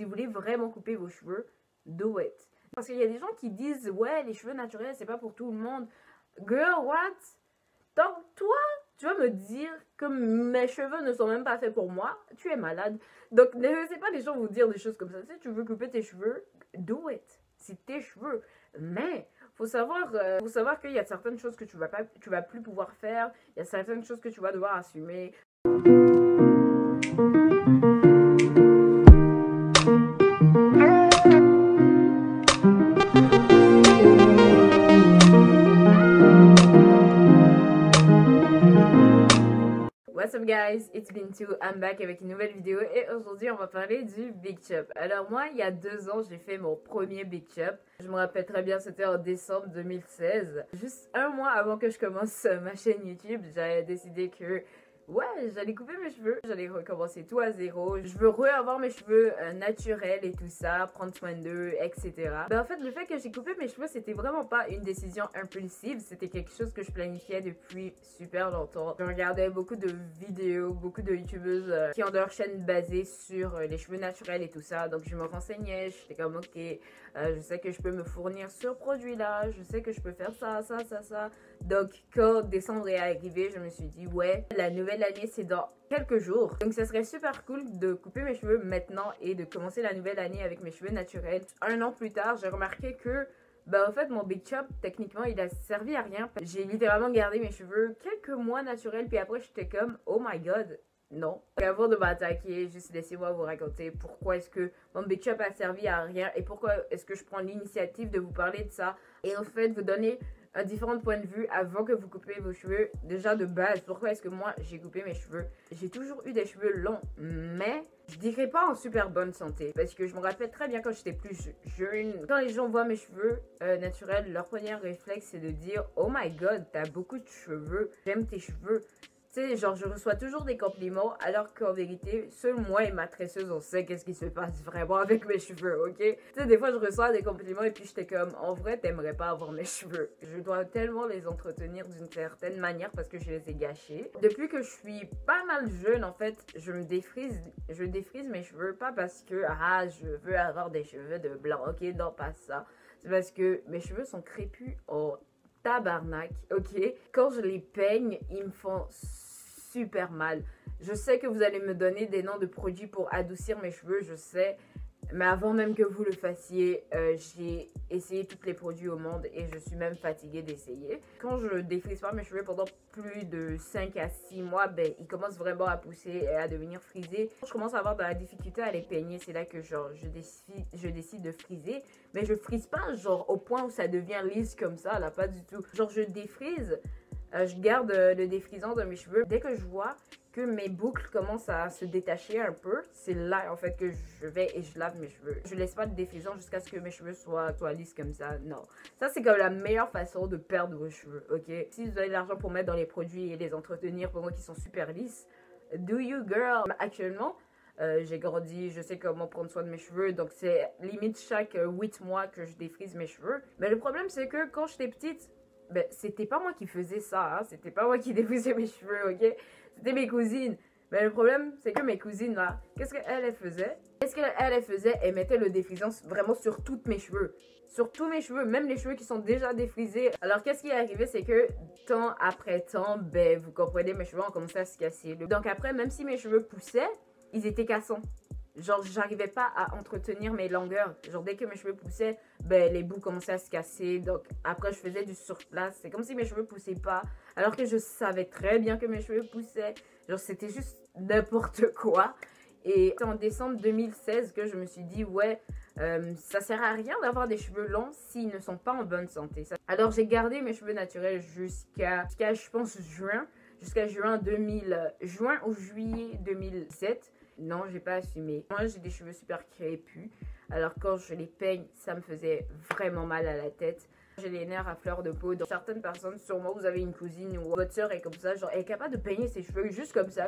si vous voulez vraiment couper vos cheveux, do it. Parce qu'il y a des gens qui disent, ouais, les cheveux naturels, c'est pas pour tout le monde. Girl, what? Donc, toi, tu vas me dire que mes cheveux ne sont même pas faits pour moi. Tu es malade. Donc, ne laissez pas les gens vous dire des choses comme ça. Si tu veux couper tes cheveux, do it. C'est tes cheveux. Mais, faut savoir qu'il y a certaines choses que tu vas plus pouvoir faire. Il y a certaines choses que tu vas devoir assumer. What's up guys, it's Bintou, I'm back avec une nouvelle vidéo et aujourd'hui on va parler du Big Chop. Alors moi il y a 2 ans j'ai fait mon premier Big Chop. Je me rappelle très bien, c'était en décembre 2016. Juste un mois avant que je commence ma chaîne YouTube, j'avais décidé que ouais, j'allais couper mes cheveux, j'allais recommencer tout à zéro. Je veux re-avoir mes cheveux naturels et tout ça, prendre soin d'eux, etc. Ben, en fait, le fait que j'ai coupé mes cheveux, c'était vraiment pas une décision impulsive. C'était quelque chose que je planifiais depuis super longtemps. Je regardais beaucoup de vidéos, beaucoup de youtubeuses qui ont leur chaîne basée sur les cheveux naturels et tout ça. Donc je me renseignais, j'étais comme ok, je sais que je peux me fournir ce produit-là, je sais que je peux faire ça. Donc quand décembre est arrivé, je me suis dit ouais, la nouvelle année c'est dans quelques jours. Donc ça serait super cool de couper mes cheveux maintenant et de commencer la nouvelle année avec mes cheveux naturels. 1 an plus tard, j'ai remarqué que bah en fait mon Big Chop techniquement il a servi à rien. J'ai littéralement gardé mes cheveux quelques mois naturels puis après j'étais comme oh my god. Non. Avant de m'attaquer, juste laissez-moi vous raconter pourquoi est-ce que mon Big Chop a servi à rien et pourquoi est-ce que je prends l'initiative de vous parler de ça. Et en fait, vous donner un différent point de vue avant que vous coupez vos cheveux. Déjà de base, pourquoi est-ce que moi j'ai coupé mes cheveux? J'ai toujours eu des cheveux longs, mais je dirais pas en super bonne santé. Parce que je me rappelle très bien quand j'étais plus jeune, quand les gens voient mes cheveux naturels, leur premier réflexe c'est de dire oh my god, t'as beaucoup de cheveux, j'aime tes cheveux. Tu sais, genre, je reçois toujours des compliments, alors qu'en vérité, seul moi et ma tresseuse, on sait qu'est-ce qui se passe vraiment avec mes cheveux, ok? Tu sais, des fois, je reçois des compliments et puis j'étais comme, en vrai, t'aimerais pas avoir mes cheveux. Je dois tellement les entretenir d'une certaine manière parce que je les ai gâchés. Depuis que je suis pas mal jeune, en fait, je défrise mes cheveux, pas parce que, ah, je veux avoir des cheveux de blanc, ok? Non, pas ça. C'est parce que mes cheveux sont crépus en tabarnak, ok? Quand je les peigne, ils me font super mal. Je sais que vous allez me donner des noms de produits pour adoucir mes cheveux, je sais. Mais avant même que vous le fassiez, j'ai essayé tous les produits au monde et je suis même fatiguée d'essayer. Quand je défrise pas mes cheveux pendant plus de 5 à 6 mois, ben, ils commencent vraiment à pousser et à devenir frisés. Je commence à avoir de la difficulté à les peigner. C'est là que genre, je décide de friser. Mais je frise pas genre au point où ça devient lisse comme ça, là, pas du tout. Genre je défrise, je garde le défrisant de mes cheveux. Dès que je vois que mes boucles commencent à se détacher un peu, c'est là en fait que je vais et je lave mes cheveux. Je laisse pas de défrisant jusqu'à ce que mes cheveux soient lisses comme ça, non. Ça c'est comme la meilleure façon de perdre vos cheveux, ok? Si vous avez de l'argent pour mettre dans les produits et les entretenir pendant qu'ils sont super lisses, do you girl? Actuellement, j'ai grandi, je sais comment prendre soin de mes cheveux, donc c'est limite chaque 8 mois que je défrise mes cheveux. Mais le problème c'est que quand j'étais petite, ben, c'était pas moi qui faisais ça, hein? C'était pas moi qui défrisais mes cheveux, ok? C'était mes cousines. Mais le problème, c'est que mes cousines, là, qu'est-ce qu'elles faisaient? Qu'est-ce qu'elles faisaient? Elles mettaient le défrisant vraiment sur tous mes cheveux. Sur tous mes cheveux, même les cheveux qui sont déjà défrisés. Alors, qu'est-ce qui est arrivé? C'est que, temps après temps, ben, vous comprenez, mes cheveux ont commencé à se casser. Donc après, même si mes cheveux poussaient, ils étaient cassants. Genre, j'arrivais pas à entretenir mes longueurs. Genre, dès que mes cheveux poussaient, ben, les bouts commençaient à se casser. Donc, après, je faisais du surplace. C'est comme si mes cheveux poussaient pas. Alors que je savais très bien que mes cheveux poussaient. Genre, c'était juste n'importe quoi. Et c'est en décembre 2016 que je me suis dit, ouais, ça sert à rien d'avoir des cheveux longs s'ils ne sont pas en bonne santé. Alors, j'ai gardé mes cheveux naturels jusqu'à je pense, juin. Jusqu'à juin ou juillet 2007. Non, j'ai pas assumé. Moi, j'ai des cheveux super crépus. Alors, quand je les peigne, ça me faisait vraiment mal à la tête. J'ai les nerfs à fleur de peau. Donc, certaines personnes, sûrement, vous avez une cousine ou votre soeur est comme ça. Genre, elle est capable de peigner ses cheveux juste comme ça.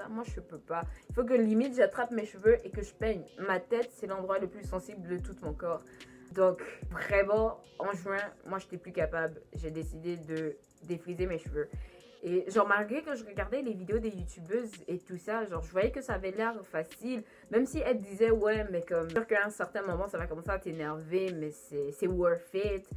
Moi, je peux pas. Il faut que limite, j'attrape mes cheveux et que je peigne. Ma tête, c'est l'endroit le plus sensible de tout mon corps. Donc, vraiment, en juin, moi, j'étais plus capable. J'ai décidé de défriser mes cheveux. Et genre, malgré que je regardais les vidéos des youtubeuses et tout ça, genre, je voyais que ça avait l'air facile. Même si elles disaient, ouais, mais comme, sûr qu'à un certain moment, ça va commencer à t'énerver, mais c'est worth it.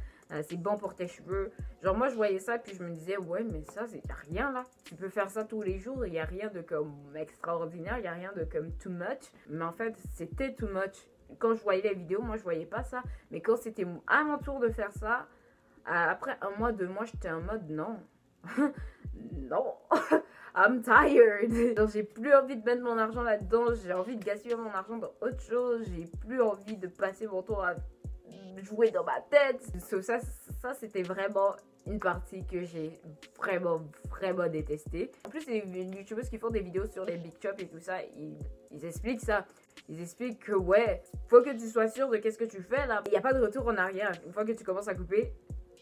C'est bon pour tes cheveux. Genre, moi, je voyais ça, puis je me disais, ouais, mais ça, c'est rien, là. Tu peux faire ça tous les jours, il n'y a rien de comme extraordinaire, il n'y a rien de comme too much. Mais en fait, c'était too much. Quand je voyais les vidéos, moi, je voyais pas ça. Mais quand c'était à mon tour de faire ça, après un mois, 2 mois, j'étais en mode, non. Non. I'm tired. Genre, j'ai plus envie de mettre mon argent là-dedans. J'ai envie de gaspiller mon argent dans autre chose. J'ai plus envie de passer mon temps à jouer dans ma tête. Ça c'était vraiment une partie que j'ai vraiment détestée. En plus, les youtubeurs qui font des vidéos sur les big chops et tout ça, ils expliquent ça. Ils expliquent que ouais, faut que tu sois sûr de qu'est-ce que tu fais là. Il n'y a pas de retour en arrière. Une fois que tu commences à couper,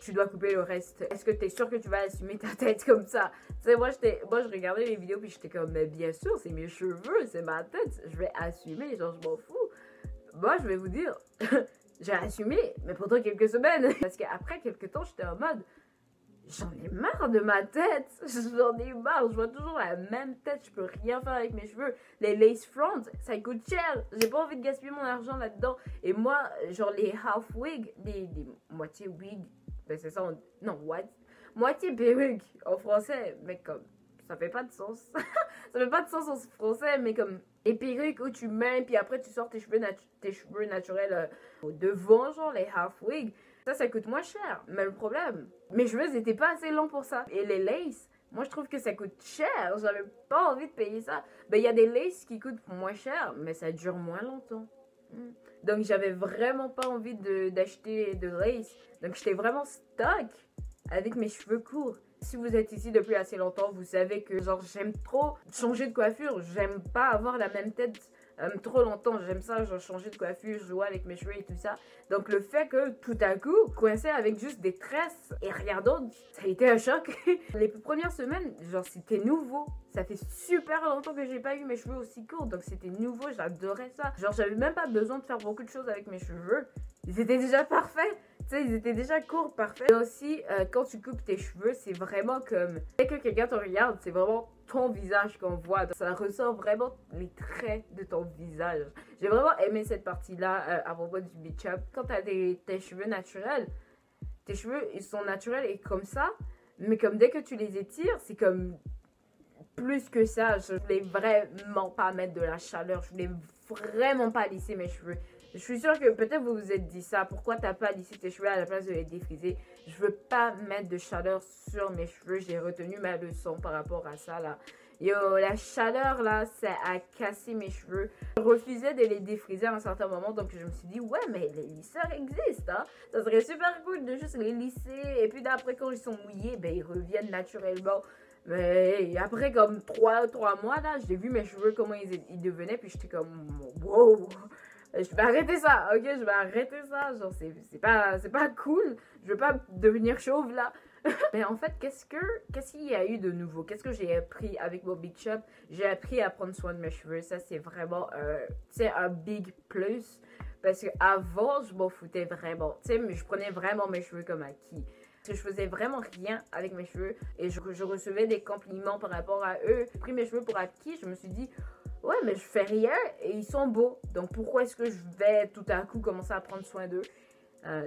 tu dois couper le reste. Est-ce que tu es sûr que tu vas assumer ta tête comme ça? Tu sais, moi, je regardais les vidéos puis j'étais comme, mais bien sûr, c'est mes cheveux, c'est ma tête, je vais assumer, genre, je m'en fous. Moi, je vais vous dire, j'ai assumé, mais pendant quelques semaines. Parce qu'après quelques temps, j'étais en mode, j'en ai marre de ma tête. J'en ai marre. Je vois toujours la même tête. Je peux rien faire avec mes cheveux. Les lace front, ça coûte cher. J'ai pas envie de gaspiller mon argent là-dedans. Et moi, genre les half wig, les moitié wig, ben c'est ça. Non, what? Moitié perruque en français. Mais comme, ça fait pas de sens. Ça fait pas de sens en français, mais comme les perruques où tu mets, puis après tu sors tes cheveux naturels au devant, genre les half wigs. Ça coûte moins cher. Mais le problème, mes cheveux n'étaient pas assez longs pour ça. Et les laces, moi je trouve que ça coûte cher. J'avais pas envie de payer ça. Ben il y a des laces qui coûtent moins cher, mais ça dure moins longtemps. Donc j'avais vraiment pas envie d'acheter de lace. Donc j'étais vraiment stuck avec mes cheveux courts. Si vous êtes ici depuis assez longtemps, vous savez que genre j'aime trop changer de coiffure. J'aime pas avoir la même tête trop longtemps. J'aime ça, genre changer de coiffure, jouer avec mes cheveux et tout ça. Donc le fait que tout à coup, coincé avec juste des tresses et rien d'autre, ça a été un choc. Les premières semaines, genre c'était nouveau. Ça fait super longtemps que j'ai pas eu mes cheveux aussi courts. Donc c'était nouveau, j'adorais ça. Genre j'avais même pas besoin de faire beaucoup de choses avec mes cheveux. Ils étaient déjà parfaits. Tu sais, ils étaient déjà courts, parfaits. Et aussi, quand tu coupes tes cheveux, c'est vraiment comme... Dès que quelqu'un te regarde, c'est vraiment ton visage qu'on voit. Donc, ça ressort vraiment les traits de ton visage. J'ai vraiment aimé cette partie-là à propos du beach up. Quand tu as tes cheveux naturels, tes cheveux, ils sont naturels et comme ça. Mais comme dès que tu les étires, c'est comme... Plus que ça, je voulais vraiment pas mettre de la chaleur. Je voulais vraiment pas lisser mes cheveux. Je suis sûre que peut-être vous vous êtes dit ça. Pourquoi t'as pas lissé tes cheveux à la place de les défriser? Je veux pas mettre de chaleur sur mes cheveux. J'ai retenu ma leçon par rapport à ça là. Yo, la chaleur là, ça a cassé mes cheveux. Je refusais de les défriser à un certain moment. Donc je me suis dit, ouais, mais les lisseurs existent. Hein? Ça serait super cool de juste les lisser. Et puis d'après, quand ils sont mouillés, ben ils reviennent naturellement. Mais après comme 3 mois là, j'ai vu mes cheveux comment ils devenaient. Puis j'étais comme, wow. Je vais arrêter ça, ok? Je vais arrêter ça. Genre, c'est pas cool. Je veux pas devenir chauve là. Mais en fait, qu'est-ce qu'il y a eu de nouveau? Qu'est-ce que j'ai appris avec mon big chop? J'ai appris à prendre soin de mes cheveux. Ça, c'est vraiment un big plus. Parce qu'avant, je m'en foutais vraiment. Tu sais, je prenais vraiment mes cheveux comme acquis. Parce que je faisais vraiment rien avec mes cheveux. Et je recevais des compliments par rapport à eux. J'ai pris mes cheveux pour acquis. Je me suis dit... Ouais, mais je fais rien et ils sont beaux. Donc pourquoi est-ce que je vais tout à coup commencer à prendre soin d'eux?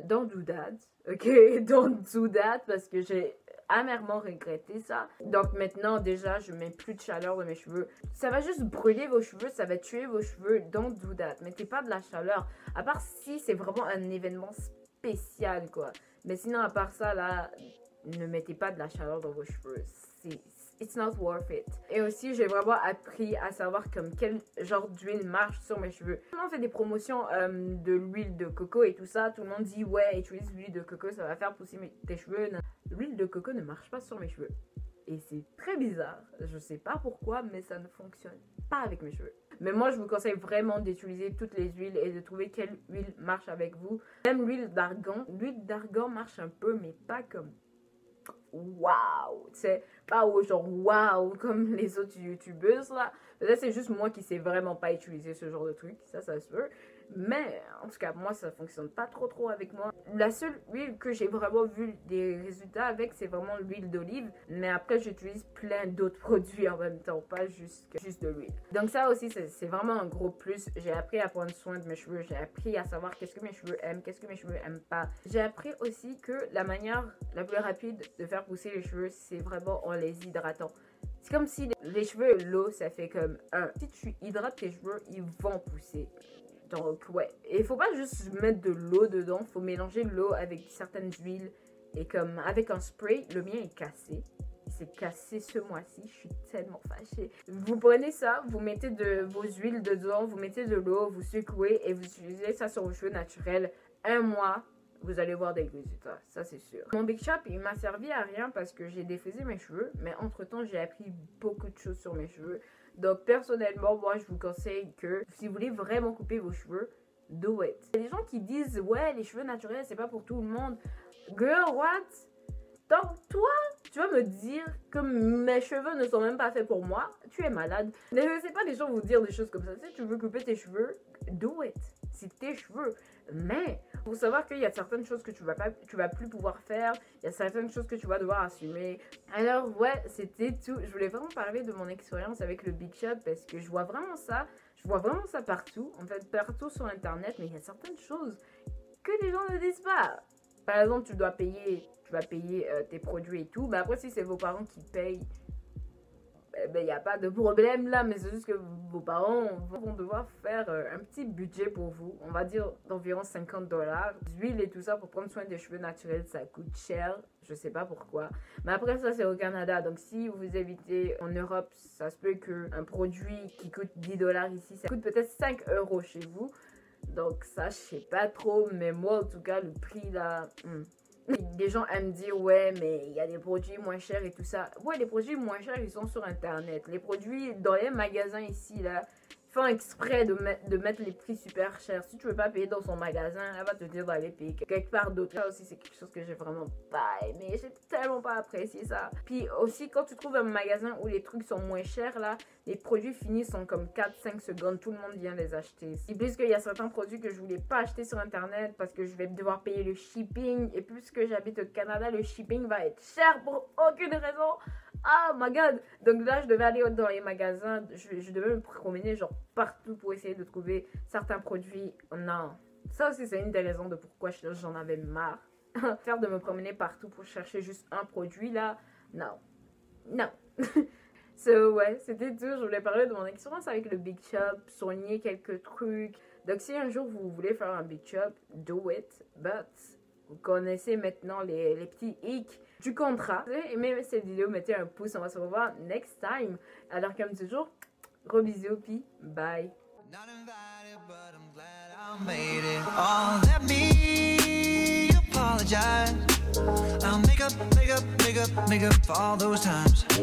Don't do that. Ok, don't do that parce que j'ai amèrement regretté ça. Donc maintenant déjà, je mets plus de chaleur dans mes cheveux. Ça va juste brûler vos cheveux, ça va tuer vos cheveux. Don't do that. Mettez pas de la chaleur. À part si c'est vraiment un événement spécial quoi. Mais sinon à part ça là, ne mettez pas de la chaleur dans vos cheveux. It's not worth it. Et aussi, j'ai vraiment appris à savoir comme quel genre d'huile marche sur mes cheveux. Tout le monde fait des promotions de l'huile de coco et tout ça. Tout le monde dit, ouais, utilise l'huile de coco, ça va faire pousser tes cheveux. L'huile de coco ne marche pas sur mes cheveux. Et c'est très bizarre. Je sais pas pourquoi, mais ça ne fonctionne pas avec mes cheveux. Mais moi, je vous conseille vraiment d'utiliser toutes les huiles et de trouver quelle huile marche avec vous. Même l'huile d'argan. L'huile d'argan marche un peu, mais pas comme... Waouh, c'est pas genre waouh comme les autres youtubeuses là. Là c'est juste moi qui sais vraiment pas utiliser ce genre de truc, ça se peut. Mais en tout cas, moi, ça fonctionne pas trop avec moi. La seule huile que j'ai vraiment vu des résultats avec, c'est vraiment l'huile d'olive. Mais après, j'utilise plein d'autres produits en même temps, pas juste de l'huile. Donc ça aussi, c'est vraiment un gros plus. J'ai appris à prendre soin de mes cheveux. J'ai appris à savoir qu'est-ce que mes cheveux aiment, qu'est-ce que mes cheveux aiment pas. J'ai appris aussi que la manière la plus rapide de faire pousser les cheveux, c'est vraiment en les hydratant. C'est comme si les cheveux et l'eau, ça fait comme un. Si tu hydrates tes cheveux, ils vont pousser. Donc, ouais. Et il faut pas juste mettre de l'eau dedans. Il faut mélanger l'eau avec certaines huiles. Et comme avec un spray, le mien est cassé. Il s'est cassé ce mois-ci. Je suis tellement fâchée. Vous prenez ça, vous mettez de vos huiles dedans, vous mettez de l'eau, vous secouez et vous utilisez ça sur vos cheveux naturels. 1 mois, vous allez voir des résultats. Ça, c'est sûr. Mon Big Chop, il m'a servi à rien parce que j'ai défrisé mes cheveux. Mais entre-temps, j'ai appris beaucoup de choses sur mes cheveux. Donc personnellement, moi je vous conseille que si vous voulez vraiment couper vos cheveux, do it. Il y a des gens qui disent ouais, les cheveux naturels c'est pas pour tout le monde. Girl, what? Donc toi, tu vas me dire que mes cheveux ne sont même pas faits pour moi. Tu es malade. Ne laissez pas les gens vous dire des choses comme ça. Si tu veux couper tes cheveux, do it. C'est tes cheveux. Mais faut savoir qu'il y a certaines choses que tu vas plus pouvoir faire. Il y a certaines choses que tu vas devoir assumer. Alors ouais, c'était tout. Je voulais vraiment parler de mon expérience avec le Big Chop parce que je vois vraiment ça. Je vois vraiment ça partout. En fait, partout sur Internet. Mais il y a certaines choses que les gens ne disent pas. Par exemple, tu vas payer tes produits et tout. Mais après, si c'est vos parents qui payent, il n'y a pas de problème là, mais c'est juste que vos parents vont devoir faire un petit budget pour vous. On va dire d'environ 50 $. D'huile et tout ça pour prendre soin des cheveux naturels, ça coûte cher. Je sais pas pourquoi. Mais après ça, c'est au Canada. Donc si vous habitez en Europe, ça se peut qu'un produit qui coûte 10 $ ici, ça coûte peut-être 5 € chez vous. Donc ça, je sais pas trop. Mais moi, en tout cas, le prix là... Des gens aiment dire ouais mais il y a des produits moins chers et tout ça. Ouais, les produits moins chers ils sont sur internet. Les produits dans les magasins ici là font exprès de mettre les prix super chers. Si tu veux pas payer dans son magasin, elle va te dire d'aller payer quelque part d'autre. Ça aussi c'est quelque chose que j'ai vraiment pas aimé. J'ai tellement pas apprécié ça. Puis aussi quand tu trouves un magasin où les trucs sont moins chers là, les produits finis sont comme 4-5 secondes. Tout le monde vient les acheter. Et puisqu'il y a certains produits que je voulais pas acheter sur internet parce que je vais devoir payer le shipping. Et puisque j'habite au Canada, le shipping va être cher pour aucune raison. Oh my god! Donc là, je devais aller dans les magasins, je devais me promener genre partout pour essayer de trouver certains produits. Non. Ça aussi, c'est une des raisons de pourquoi j'en avais marre. Faire de me promener partout pour chercher juste un produit là, non. Non. So, ouais, c'était tout. Je voulais parler de mon expérience avec le Big Chop, soigner quelques trucs. Donc si un jour vous voulez faire un Big Chop, do it. But vous connaissez maintenant les petits hicks du contrat. Si vous avez aimé cette vidéo, mettez un pouce. On va se revoir next time. Alors comme toujours, gros bisous, puis bye. Not invited, but I'm glad I made it. Oh, let me apologize. I'll make up for all those times.